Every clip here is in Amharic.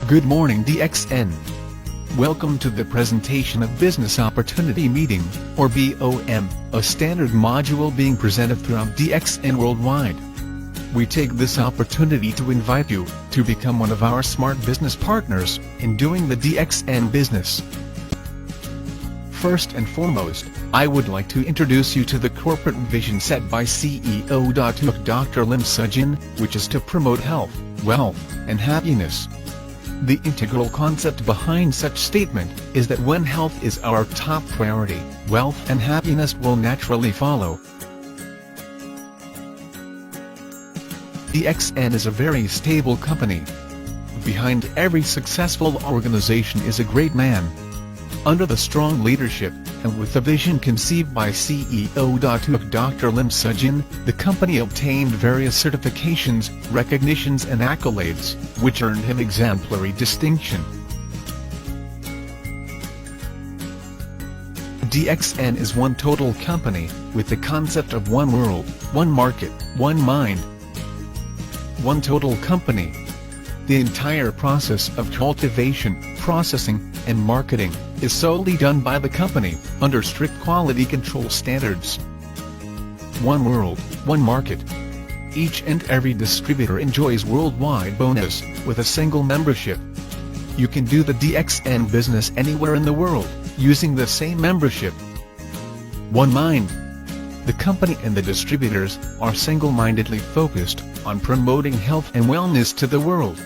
Good morning DXN. Welcome to the presentation of Business Opportunity Meeting, or BOM, a standard module being presented throughout DXN worldwide. We take this opportunity to invite you to become one of our smart business partners in doing the DXN business. First and foremost, I would like to introduce you to the corporate vision set by CEO Dr. Lim Sujin, which is to promote health, wealth, and happiness. The integral concept behind such statement is that when health is our top priority, wealth and happiness will naturally follow. DXN is a very stable company. Behind every successful organization is a great man. Under the strong leadership, and with the vision conceived by CEO Dr. Lim Sujin, the company obtained various certifications, recognitions and accolades, which earned him exemplary distinction. DXN is one total company, with the concept of one world, one market, one mind. One total company. The entire process of cultivation, processing, and marketing is solely done by the company, under strict quality control standards. One world, one market. Each and every distributor enjoys worldwide bonus, with a single membership. You can do the DXN business anywhere in the world, using the same membership. One mind. The company and the distributors are single-mindedly focused on promoting health and wellness to the world.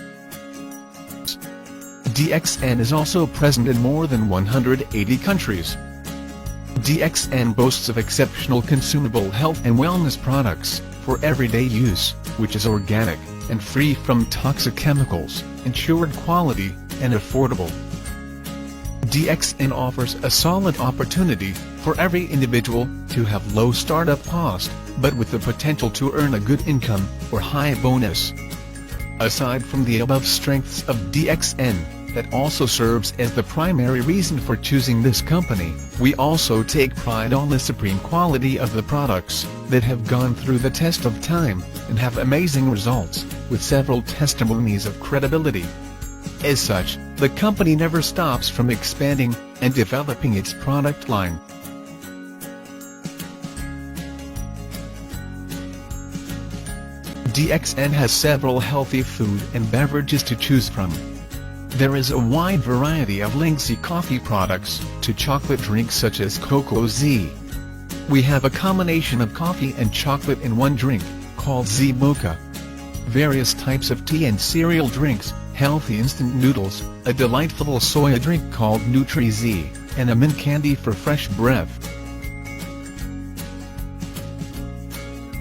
DXN is also present in more than 180 countries. DXN boasts of exceptional consumable health and wellness products for everyday use, which is organic and free from toxic chemicals, ensured quality, and affordable. DXN offers a solid opportunity for every individual to have low startup cost, but with the potential to earn a good income or high bonus. Aside from the above strengths of DXN, that also serves as the primary reason for choosing this company, we also take pride on the supreme quality of the products that have gone through the test of time and have amazing results, with several testimonies of credibility. As such, the company never stops from expanding and developing its product line. DXN has several healthy food and beverages to choose from. There is a wide variety of Lingxi coffee products, to chocolate drinks such as Cocoa Z. We have a combination of coffee and chocolate in one drink, called Z Mocha. Various types of tea and cereal drinks, healthy instant noodles, a delightful soya drink called Nutri-Z, and a mint candy for fresh breath.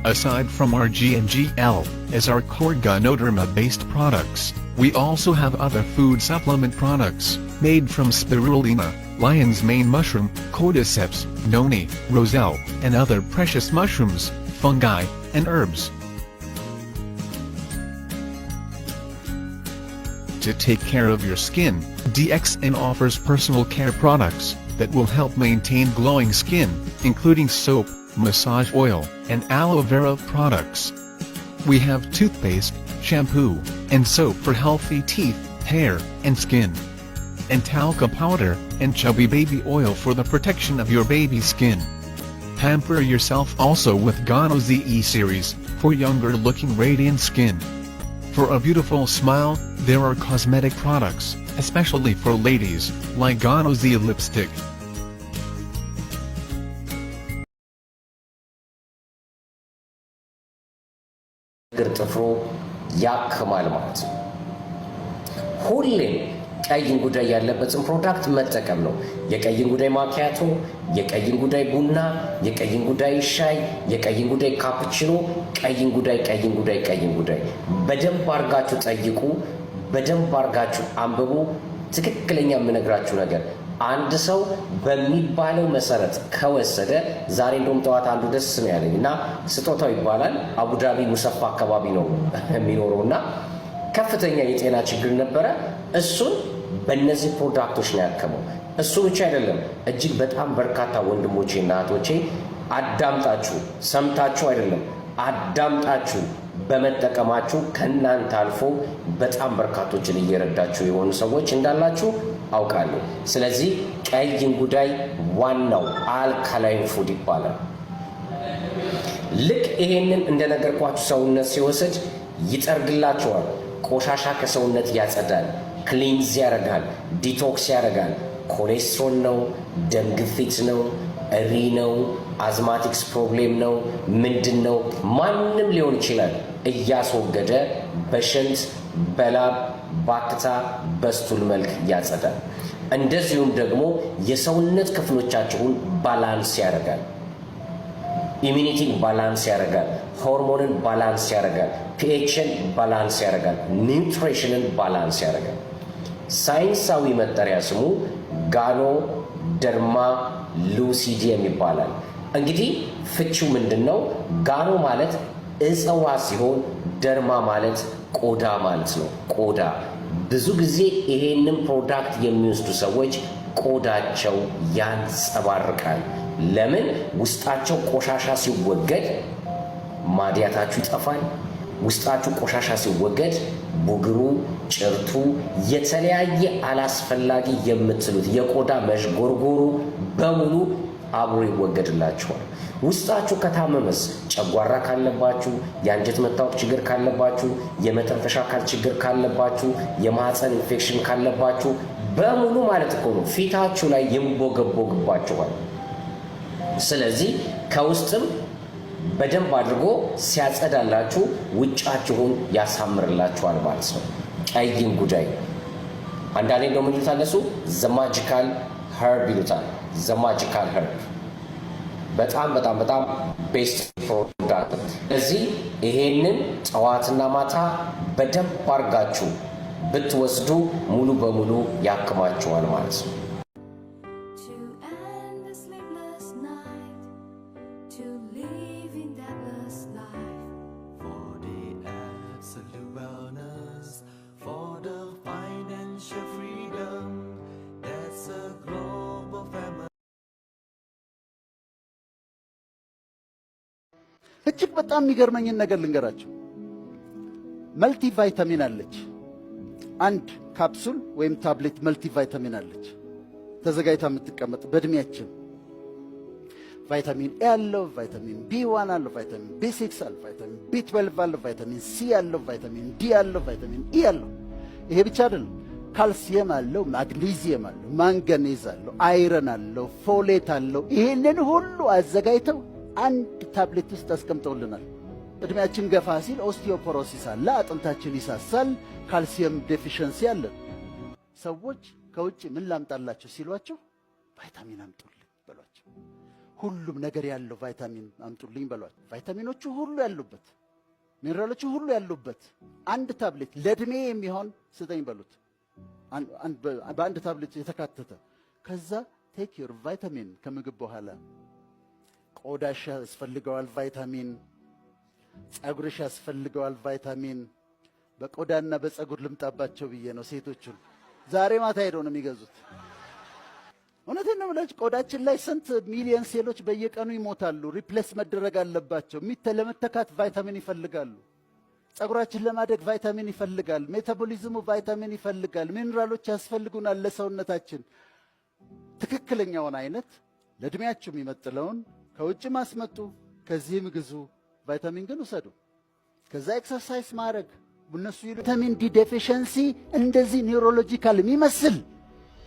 Aside from our G&GL, as our core Ganoderma-based products, we also have other food supplement products, made from spirulina, lion's mane mushroom, cordyceps, noni, roselle, and other precious mushrooms, fungi, and herbs. To take care of your skin, DXN offers personal care products that will help maintain glowing skin, including soap, massage oil, and aloe vera products. We have toothpaste, shampoo, and soap for healthy teeth, hair, and skin. And talcum powder, and chubby baby oil for the protection of your baby skin. Pamper yourself also with Gano ZE series, for younger looking radiant skin. For a beautiful smile, there are cosmetic products, especially for ladies, like Gano Z lipstick. ጥፍሮ ያክማል ማለት ነው። ሁሌም ቀይን ጉዳይ ያለበትን ፕሮዳክት መጠቀም ነው። የቀይን ጉዳይ ማኪያቶ፣ የቀይን ጉዳይ ቡና፣ የቀይን ጉዳይ ሻይ፣ የቀይን ጉዳይ ካፑቺኖ፣ ቀይን ጉዳይ በደንብ አርጋችሁ ጠይቁ፣ በደንብ አርጋችሁ አንብቡ። ትክክለኛ የምነግራችሁ ነገር አንድ ሰው በሚባለው መሰረት ከወሰደ ዛሬ እንደውም ጠዋት አንዱ ደስ ነው ያለኝና ስጦታው ይባላል አቡዳቢ ሙሰፋ አካባቢ ነው የሚኖረውና ከፍተኛ የጤና ችግር ነበረ። እሱን በእነዚህ ፕሮዳክቶች ነው ያከመው። እሱ ብቻ አይደለም፣ እጅግ በጣም በርካታ ወንድሞቼና እህቶቼ አዳምጣችሁ ሰምታችሁ አይደለም አዳምጣችሁ በመጠቀማችሁ ከናንተ አልፎ በጣም በርካቶችን እየረዳችሁ የሆኑ ሰዎች እንዳላችሁ አውቃለሁ። ስለዚህ ቀይ እንጉዳይ ዋናው አልካላይን ፉድ ይባላል። ልክ ይሄንን እንደነገርኳችሁ ሰውነት ሲወስድ ይጠርግላችኋል። ቆሻሻ ከሰውነት ያጸዳል፣ ክሊንዝ ያደርጋል፣ ዲቶክስ ያደርጋል። ኮሌስትሮል ነው፣ ደም ግፊት ነው፣ እሪ ነው፣ አዝማቲክስ ፕሮብሌም ነው፣ ምንድን ነው ማንም ሊሆን ይችላል እያስወገደ በሽንት በላብ ባክታ በስቱል መልክ ያጸዳል። እንደዚሁም ደግሞ የሰውነት ክፍሎቻችሁን ባላንስ ያደርጋል። ኢሚኒቲን ባላንስ ያደርጋል፣ ሆርሞንን ባላንስ ያደርጋል፣ ፒኤችን ባላንስ ያደርጋል፣ ኒውትሪሽንን ባላንስ ያደርጋል። ሳይንሳዊ መጠሪያ ስሙ ጋኖ ደርማ ሉሲዲየም ይባላል። እንግዲህ ፍቺው ምንድን ነው? ጋኖ ማለት እጽዋት ሲሆን ደርማ ማለት ቆዳ ማለት ነው። ቆዳ ብዙ ጊዜ ይሄንን ፕሮዳክት የሚወስዱ ሰዎች ቆዳቸው ያንጸባርቃል። ለምን? ውስጣቸው ቆሻሻ ሲወገድ ማዲያታችሁ ይጠፋል። ውስጣችሁ ቆሻሻ ሲወገድ ቡግሩ፣ ጭርቱ፣ የተለያየ አላስፈላጊ የምትሉት የቆዳ መዥጎርጎሩ በሙሉ አብሮ ይወገድላችኋል። ውስጣችሁ ከታመመስ ጨጓራ ካለባችሁ፣ የአንጀት መታወክ ችግር ካለባችሁ፣ የመተንፈሻ አካል ችግር ካለባችሁ፣ የማህፀን ኢንፌክሽን ካለባችሁ በሙሉ ማለት እኮ ነው ፊታችሁ ላይ ይንቦገቦግባችኋል። ስለዚህ ከውስጥም በደንብ አድርጎ ሲያጸዳላችሁ ውጫችሁን ያሳምርላችኋል ማለት ነው። ቀይ እንጉዳይ አንዳንዴ እንደው ምን ይሉታል እሱ ዘማጂካል ኸርብ ይሉታል። ዘማጂካል ኸርብ በጣም በጣም በጣም ቤስት ፕሮዳክት። ስለዚህ ይሄንን ጠዋትና ማታ በደንብ አድርጋችሁ ብትወስዱ ሙሉ በሙሉ ያክማችኋል ማለት ነው። እጅግ በጣም የሚገርመኝን ነገር ልንገራችሁ። መልቲ ቫይታሚን አለች። አንድ ካፕሱል ወይም ታብሌት መልቲ ቫይታሚን አለች ተዘጋጅታ የምትቀመጥ በእድሜያችን። ቫይታሚን ኤ አለው፣ ቫይታሚን ቢ1 አለው፣ ቫይታሚን ቢ6 አለው፣ ቫይታሚን ቢ12 አለው፣ ቫይታሚን ሲ አለው፣ ቫይታሚን ዲ አለው፣ ቫይታሚን ኢ አለው። ይሄ ብቻ አይደለም፣ ካልሲየም አለው፣ ማግኔዚየም አለው፣ ማንጋኔዝ አለው፣ አይረን አለው፣ ፎሌት አለው። ይሄንን ሁሉ አዘጋጅተው አንድ ታብሌት ውስጥ አስቀምጠውልናል። እድሜያችን ገፋ ሲል ኦስቲዮፖሮሲስ አለ፣ አጥንታችን ይሳሳል፣ ካልሲየም ዴፊሽንሲ አለ። ሰዎች ከውጭ ምን ላምጣላቸው ሲሏቸው ቫይታሚን አምጡልኝ በሏቸው። ሁሉም ነገር ያለው ቫይታሚን አምጡልኝ በሏቸው። ቫይታሚኖቹ ሁሉ ያሉበት፣ ሚነራሎቹ ሁሉ ያሉበት አንድ ታብሌት ለእድሜ የሚሆን ስጠኝ በሉት። በአንድ ታብሌት የተካተተ። ከዛ ቴክ ዩር ቫይታሚን ከምግብ በኋላ ቆዳሽ ያስፈልገዋል ቫይታሚን፣ ጸጉርሽ ያስፈልገዋል ቫይታሚን። በቆዳና በጸጉር ልምጣባቸው ብዬ ነው ሴቶቹን። ዛሬ ማታ ሄደው ነው የሚገዙት። እውነቴን ነው የምላችሁ። ቆዳችን ላይ ስንት ሚሊዮን ሴሎች በየቀኑ ይሞታሉ፣ ሪፕሌስ መደረግ አለባቸው። ለመተካት ቫይታሚን ይፈልጋሉ። ጸጉራችን ለማደግ ቫይታሚን ይፈልጋል። ሜታቦሊዝሙ ቫይታሚን ይፈልጋል። ሚነራሎች ያስፈልጉናል ለሰውነታችን። ትክክለኛውን አይነት ለእድሜያችሁ የሚመጥለውን ከውጭ ማስመጡ፣ ከዚህም ግዙ። ቫይታሚን ግን ውሰዱ። ከዛ ኤክሰርሳይዝ ማድረግ። እነሱ ቪታሚን ዲ ዴፊሽንሲ እንደዚህ ኒውሮሎጂካል የሚመስል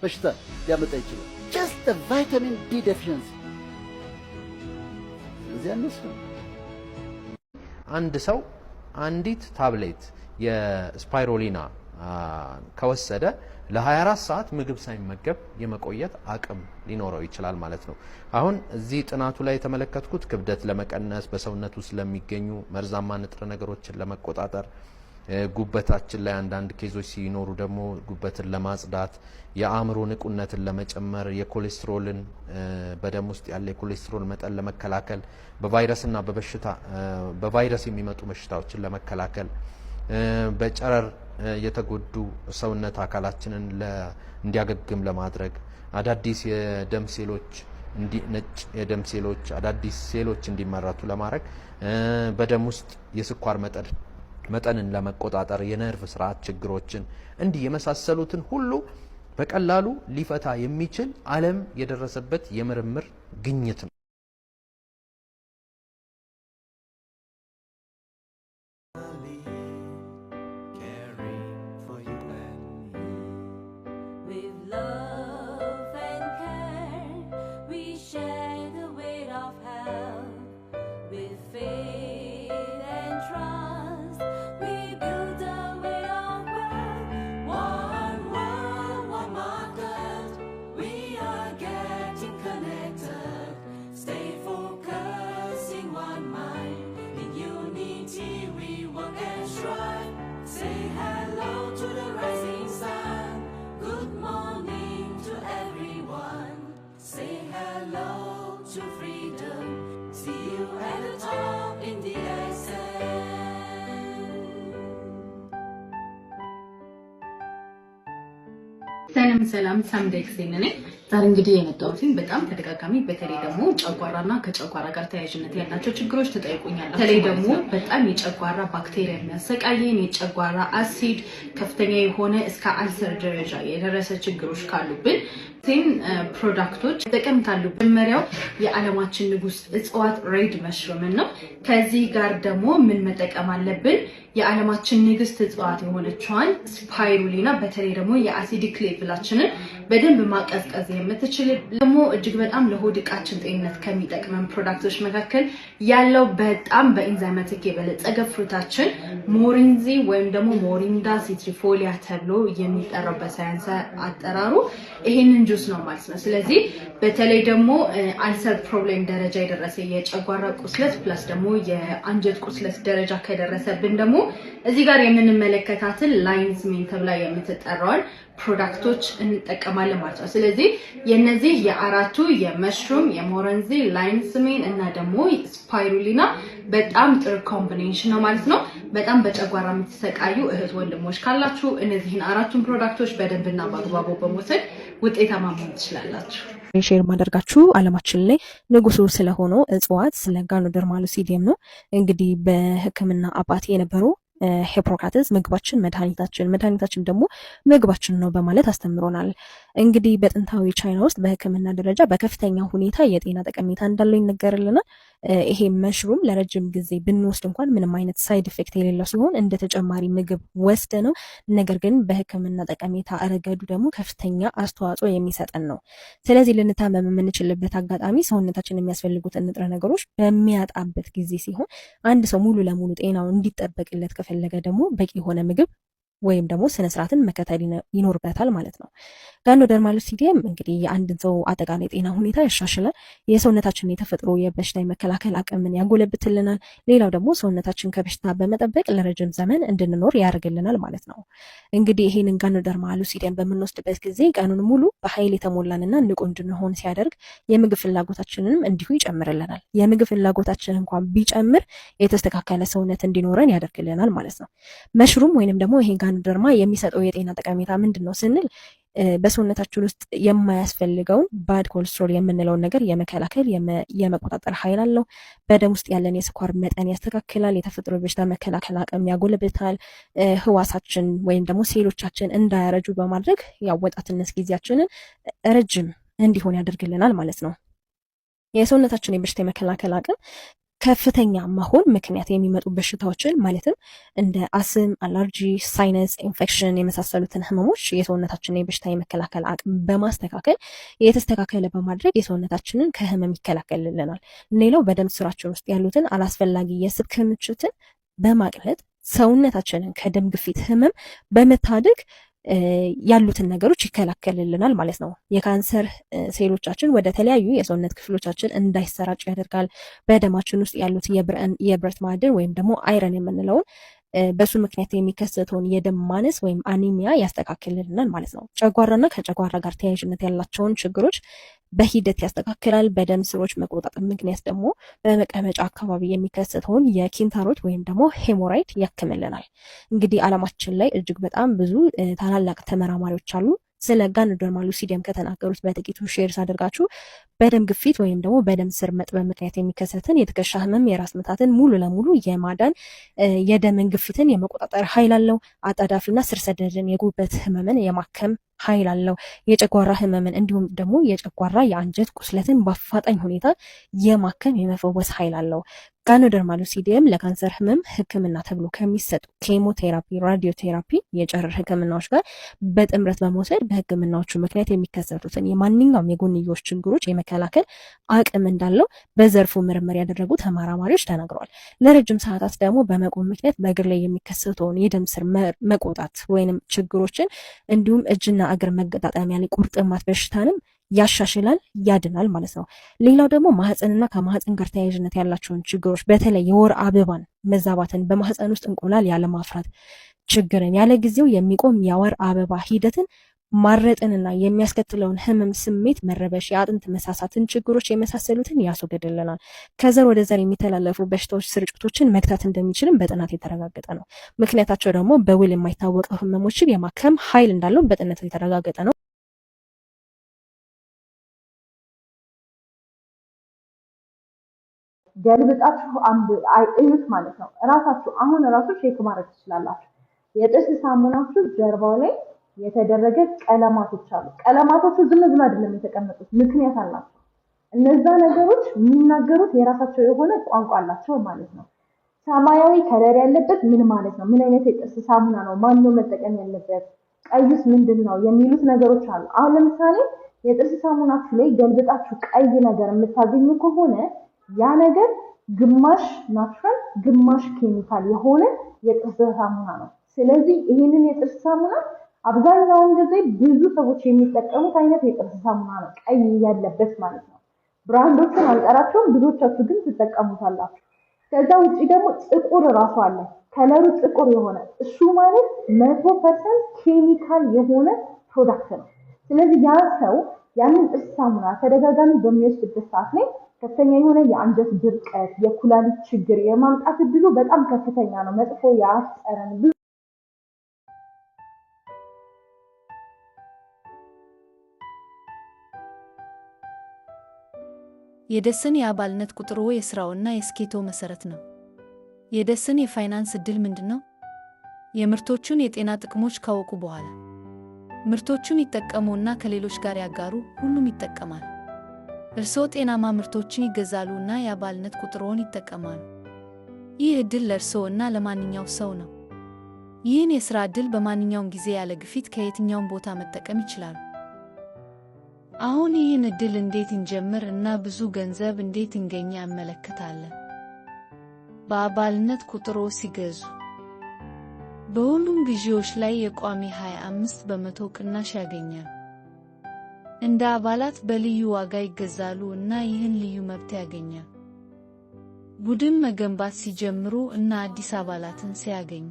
በሽታ ሊያመጣ ይችላል። ጀስት ቫይታሚን ዲ ዴፊሽንሲ እዚያ እነሱ አንድ ሰው አንዲት ታብሌት የስፓይሮሊና ከወሰደ ለ24 ሰዓት ምግብ ሳይመገብ የመቆየት አቅም ሊኖረው ይችላል ማለት ነው። አሁን እዚህ ጥናቱ ላይ የተመለከትኩት ክብደት ለመቀነስ፣ በሰውነት ውስጥ ለሚገኙ መርዛማ ንጥረ ነገሮችን ለመቆጣጠር፣ ጉበታችን ላይ አንዳንድ ኬዞች ሲኖሩ ደግሞ ጉበትን ለማጽዳት፣ የአእምሮ ንቁነትን ለመጨመር፣ የኮሌስትሮልን በደም ውስጥ ያለ የኮሌስትሮል መጠን ለመከላከል፣ በቫይረስና በቫይረስ የሚመጡ በሽታዎችን ለመከላከል፣ በጨረር የተጎዱ ሰውነት አካላችንን እንዲያገግም ለማድረግ፣ አዳዲስ የደም ሴሎች ነጭ የደም ሴሎች አዳዲስ ሴሎች እንዲመረቱ ለማድረግ በደም ውስጥ የስኳር መጠንን ለመቆጣጠር የነርቭ ስርዓት ችግሮችን እንዲህ የመሳሰሉትን ሁሉ በቀላሉ ሊፈታ የሚችል ዓለም የደረሰበት የምርምር ግኝት ነው። ሰላም ሳምዴክስ ነኝ። ዛሬ እንግዲህ የመጣሁት በጣም ተደጋጋሚ በተለይ ደግሞ ጨጓራና ከጨጓራ ጋር ተያያዥነት ያላቸው ችግሮች ተጠይቁኛል። በተለይ ደግሞ በጣም የጨጓራ ባክቴሪያ የሚያሰቃየን የጨጓራ አሲድ ከፍተኛ የሆነ እስከ አልሰር ደረጃ የደረሰ ችግሮች ካሉብን ቴን ፕሮዳክቶች ተጠቀምታሉ። መጀመሪያው የዓለማችን ንጉስ እጽዋት ሬድ መሽሩም ነው። ከዚህ ጋር ደግሞ ምን መጠቀም አለብን? የዓለማችን ንግስት እጽዋት የሆነችዋን ስፓይሩሊና በተለይ ደግሞ የአሲዲክ ሌቭላችንን በደንብ ማቀዝቀዝ የምትችል ደግሞ እጅግ በጣም ለሆድ ዕቃችን ጤንነት ከሚጠቅመን ፕሮዳክቶች መካከል ያለው በጣም በኢንዛይማቲክ የበለጸገ ፍሩታችን ሞሪንዚ ወይም ደግሞ ሞሪንዳ ሲትሪፎሊያ ተብሎ የሚጠራው በሳይንስ አጠራሩ ይሄንን ጁስ ነው ማለት ነው። ስለዚህ በተለይ ደግሞ አልሰር ፕሮብሌም ደረጃ የደረሰ የጨጓራ ቁስለት ፕላስ ደግሞ የአንጀት ቁስለት ደረጃ ከደረሰብን ደግሞ እዚህ ጋር የምንመለከታትን ላይንስ ሜን ተብላ የምትጠራውን ፕሮዳክቶች እንጠቀማለን ማለት ነው። ስለዚህ የነዚህ የአራቱ የመሽሩም የሞረንዚ ላይንስ ሜን እና ደግሞ ስፓይሩሊና በጣም ጥሩ ኮምቢኔሽን ነው ማለት ነው። በጣም በጨጓራ የምትሰቃዩ እህት ወንድሞች ካላችሁ እነዚህን አራቱን ፕሮዳክቶች በደንብና በአግባቡ በመውሰድ ውጤታማ መሆን ትችላላችሁ። ሼር ማደርጋችሁ ዓለማችን ላይ ንጉሱ ስለሆነው እጽዋት ስለ ጋኖደርማሎሲዲየም ነው። እንግዲህ በሕክምና አባቴ የነበሩ ሂፖክራተስ ምግባችን መድኃኒታችን ደግሞ ምግባችን ነው በማለት አስተምሮናል። እንግዲህ በጥንታዊ ቻይና ውስጥ በሕክምና ደረጃ በከፍተኛ ሁኔታ የጤና ጠቀሜታ እንዳለው ይነገርልናል። ይሄ መሽሩም ለረጅም ጊዜ ብንወስድ እንኳን ምንም አይነት ሳይድ ኢፌክት የሌለው ሲሆን እንደ ተጨማሪ ምግብ ወስደ ነው። ነገር ግን በሕክምና ጠቀሜታ ረገዱ ደግሞ ከፍተኛ አስተዋጽኦ የሚሰጠን ነው። ስለዚህ ልንታመም የምንችልበት አጋጣሚ ሰውነታችን የሚያስፈልጉትን ንጥረ ነገሮች በሚያጣበት ጊዜ ሲሆን አንድ ሰው ሙሉ ለሙሉ ጤናው እንዲጠበቅለት ከፈለገ ደግሞ በቂ የሆነ ምግብ ወይም ደግሞ ስነ ስርዓትን መከተል ይኖርበታል ማለት ነው። ጋኖደርማሎሲዲየም እንግዲህ የአንድን ሰው አጠቃላይ ጤና ሁኔታ ያሻሽላል። የሰውነታችንን የተፈጥሮ የበሽታ የመከላከል አቅምን ያጎለብትልናል። ሌላው ደግሞ ሰውነታችን ከበሽታ በመጠበቅ ለረጅም ዘመን እንድንኖር ያደርግልናል ማለት ነው። እንግዲህ ይሄንን ጋኖደርማሎሲዲየም በምንወስድበት ጊዜ ቀኑን ሙሉ በኃይል የተሞላንና ንቁ እንድንሆን ሲያደርግ የምግብ ፍላጎታችንንም እንዲሁ ይጨምርልናል። የምግብ ፍላጎታችን እንኳን ቢጨምር የተስተካከለ ሰውነት እንዲኖረን ያደርግልናል ማለት ነው። መሽሩም ወይንም ደግሞ ይሄ ጋኖደርማ የሚሰጠው የጤና ጠቀሜታ ምንድነው ስንል በሰውነታችን ውስጥ የማያስፈልገውን ባድ ኮሌስትሮል የምንለውን ነገር የመከላከል የመቆጣጠር ኃይል አለው። በደም ውስጥ ያለን የስኳር መጠን ያስተካክላል። የተፈጥሮ በሽታ መከላከል አቅም ያጎለብታል። ህዋሳችን ወይም ደግሞ ሴሎቻችን እንዳያረጁ በማድረግ የወጣትነት ጊዜያችንን ረጅም እንዲሆን ያደርግልናል ማለት ነው። የሰውነታችን የበሽታ የመከላከል አቅም ከፍተኛ መሆን ምክንያት የሚመጡ በሽታዎችን ማለትም እንደ አስም፣ አለርጂ፣ ሳይነስ ኢንፌክሽን የመሳሰሉትን ህመሞች የሰውነታችንን የበሽታ የመከላከል አቅም በማስተካከል የተስተካከለ በማድረግ የሰውነታችንን ከህመም ይከላከልልናል። ሌላው በደም ስራችን ውስጥ ያሉትን አላስፈላጊ የስብ ክምችትን በማቅለጥ ሰውነታችንን ከደም ግፊት ህመም በመታደግ ያሉትን ነገሮች ይከላከልልናል ማለት ነው። የካንሰር ሴሎቻችን ወደ ተለያዩ የሰውነት ክፍሎቻችን እንዳይሰራጭ ያደርጋል። በደማችን ውስጥ ያሉት የብረት ማዕድን ወይም ደግሞ አይረን የምንለውን በሱ ምክንያት የሚከሰተውን የደም ማነስ ወይም አኒሚያ ያስተካክልልናል ማለት ነው። ጨጓራና ከጨጓራ ጋር ተያያዥነት ያላቸውን ችግሮች በሂደት ያስተካክላል። በደም ስሮች መቆጣጠር ምክንያት ደግሞ በመቀመጫ አካባቢ የሚከሰተውን የኪንታሮት ወይም ደግሞ ሄሞራይድ ያክምልናል። እንግዲህ ዓለማችን ላይ እጅግ በጣም ብዙ ታላላቅ ተመራማሪዎች አሉ። ስለ ጋኖዶርማል ሉሲዲየም ከተናገሩት በጥቂቱ ሼር ሳደርጋችሁ በደም ግፊት ወይም ደግሞ በደም ስር መጥበብ ምክንያት የሚከሰትን የትከሻ ህመም፣ የራስ ምታትን ሙሉ ለሙሉ የማዳን የደምን ግፊትን የመቆጣጠር ኃይል አለው። አጣዳፊና ስር ሰደድን የጉበት ህመምን የማከም ኃይል አለው። የጨጓራ ህመምን እንዲሁም ደግሞ የጨጓራ የአንጀት ቁስለትን በአፋጣኝ ሁኔታ የማከም የመፈወስ ኃይል አለው። ጋኖዶርማል ሉሲዲየም ለካንሰር ህመም ህክምና ተብሎ ከሚሰጡ ኬሞቴራፒ፣ ራዲዮቴራፒ የጨረር ህክምናዎች ጋር በጥምረት በመውሰድ በህክምናዎቹ ምክንያት የሚከሰቱትን የማንኛውም የጎንዮሽ ችግሮች የመከላከል አቅም እንዳለው በዘርፉ ምርምር ያደረጉ ተመራማሪዎች ተናግረዋል። ለረጅም ሰዓታት ደግሞ በመቆም ምክንያት በእግር ላይ የሚከሰተውን የደም ስር መቆጣት ወይንም ችግሮችን እንዲሁም እጅና እግር መገጣጠሚያ ላይ ቁርጥማት በሽታንም ያሻሽላል፣ ያድናል ማለት ነው። ሌላው ደግሞ ማህፀንና ከማህፀን ጋር ተያያዥነት ያላቸውን ችግሮች በተለይ የወር አበባን መዛባትን፣ በማህፀን ውስጥ እንቁላል ያለ ማፍራት ችግርን፣ ያለ ጊዜው የሚቆም የወር አበባ ሂደትን ማረጥንና የሚያስከትለውን ህመም፣ ስሜት መረበሽ፣ የአጥንት መሳሳትን ችግሮች የመሳሰሉትን ያስወግድልናል። ከዘር ወደ ዘር የሚተላለፉ በሽታዎች ስርጭቶችን መግታት እንደሚችልም በጥናት የተረጋገጠ ነው። ምክንያታቸው ደግሞ በውል የማይታወቁ ህመሞችን የማከም ኃይል እንዳለው በጥናት የተረጋገጠ ነው። ገልብጣችሁ አንድ እዩት ማለት ነው። ራሳችሁ አሁን ራሱ ቼክ ማድረግ ትችላላችሁ። የጥርስ ሳሙናችሁ ጀርባው ላይ የተደረገ ቀለማቶች አሉ። ቀለማቶቹ ዝም ዝም አይደለም የተቀመጡት፣ ምክንያት አላቸው። እነዛ ነገሮች የሚናገሩት የራሳቸው የሆነ ቋንቋ አላቸው ማለት ነው። ሰማያዊ ከለር ያለበት ምን ማለት ነው? ምን አይነት የጥርስ ሳሙና ነው? ማን ነው መጠቀም ያለበት? ቀይስ ምንድን ነው? የሚሉት ነገሮች አሉ። አሁን ለምሳሌ የጥርስ ሳሙናችሁ ላይ ገልብጣችሁ ቀይ ነገር የምታገኙ ከሆነ ያ ነገር ግማሽ ናቹራል ግማሽ ኬሚካል የሆነ የጥርስ ሳሙና ነው። ስለዚህ ይህንን የጥርስ ሳሙና አብዛኛውን ጊዜ ብዙ ሰዎች የሚጠቀሙት አይነት የጥርስ ሳሙና ነው፣ ቀይ ያለበት ማለት ነው። ብራንዶቹን አልጠራቸውም፣ ብዙዎቻችሁ ግን ትጠቀሙታላችሁ። ከዛ ውጪ ደግሞ ጥቁር ራሱ አለ፣ ከለሩ ጥቁር የሆነ እሱ ማለት 100% ኬሚካል የሆነ ፕሮዳክት ነው። ስለዚህ ያ ሰው ያንን ጥርስ ሳሙና ተደጋጋሚ በሚወስድበት ሰዓት ላይ ከፍተኛ የሆነ የአንጀት ድርቀት፣ የኩላሊት ችግር የማምጣት እድሉ በጣም ከፍተኛ ነው። መጥፎ የአፍ ጠረን የደስን የአባልነት ቁጥሩ የስራውና የስኬቶ መሰረት ነው። የደስን የፋይናንስ እድል ምንድነው? የምርቶቹን የጤና ጥቅሞች ካወቁ በኋላ ምርቶቹን ይጠቀሙና ከሌሎች ጋር ያጋሩ፣ ሁሉም ይጠቀማል። እርስዎ ጤናማ ምርቶችን ይገዛሉ እና የአባልነት ቁጥሮን ይጠቀማሉ። ይህ እድል ለእርስዎ እና ለማንኛውም ሰው ነው። ይህን የሥራ እድል በማንኛውም ጊዜ ያለ ግፊት ከየትኛውም ቦታ መጠቀም ይችላሉ። አሁን ይህን እድል እንዴት እንጀምር እና ብዙ ገንዘብ እንዴት እንገኛ እንመለከታለን። በአባልነት ቁጥሮ ሲገዙ በሁሉም ግዢዎች ላይ የቋሚ 25% ቅናሽ ያገኛሉ። እንደ አባላት በልዩ ዋጋ ይገዛሉ እና ይህን ልዩ መብት ያገኛሉ። ቡድን መገንባት ሲጀምሩ እና አዲስ አባላትን ሲያገኙ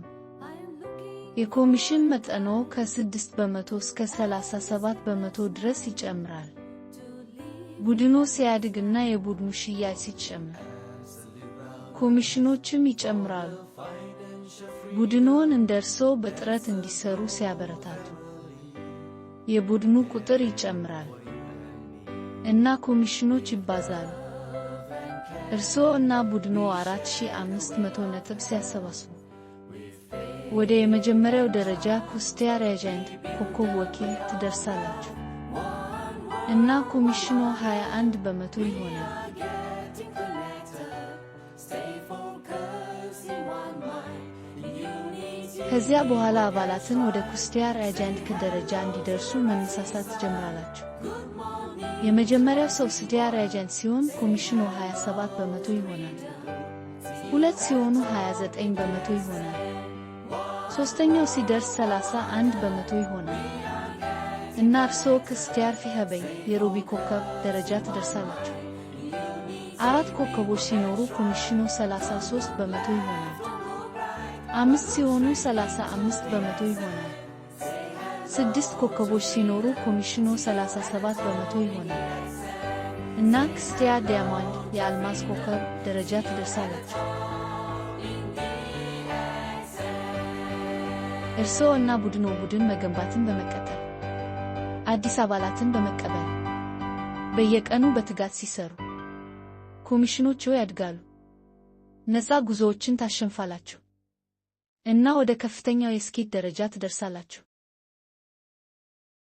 የኮሚሽን መጠኖ ከ6% እስከ 37% ድረስ ይጨምራል። ቡድኑ ሲያድግ እና የቡድኑ ሽያጭ ሲጨምር ኮሚሽኖችም ይጨምራሉ። ቡድኑን እንደ እርስዎ በጥረት እንዲሰሩ ሲያበረታቱ የቡድኑ ቁጥር ይጨምራል እና ኮሚሽኖች ይባዛሉ። እርስዎ እና ቡድኑ 4500 ነጥብ ሲያሰባስቡ ወደ የመጀመሪያው ደረጃ ኩስቲያር ኤጀንት ኮከብ ወኪል ትደርሳላችሁ እና ኮሚሽኑ 21% ይሆናል። ከዚያ በኋላ አባላትን ወደ ኩስቲያር ኤጀንት ደረጃ እንዲደርሱ መነሳሳት ትጀምራላችሁ። የመጀመሪያው ሰው ኩስቲያር ኤጀንት ሲሆን ኮሚሽኑ 27% ይሆናል። ሁለት ሲሆኑ 29% ይሆናል። ሶስተኛው ሲደርስ 31% ይሆናል እና እርስዎ ኩስቲያር ፊሃበይ የሩቢ ኮከብ ደረጃ ትደርሳላችሁ። 4 ኮከቦች ሲኖሩ ኮሚሽኑ 33% ይሆናል። 5 ሲሆኑ 35% ይሆናል። 6 ኮከቦች ሲኖሩ ኮሚሽኑ 37% ይሆናል እና ኩስቲያር ዳይመንድ የአልማዝ ኮከብ ደረጃ ትደርሳላችሁ። እርስዎ እና ቡድን መገንባትን በመቀጠል አዲስ አባላትን በመቀበል በየቀኑ በትጋት ሲሰሩ ኮሚሽኖችዎ ያድጋሉ፣ ነፃ ጉዞዎችን ታሸንፋላችሁ እና ወደ ከፍተኛው የስኬት ደረጃ ትደርሳላችሁ።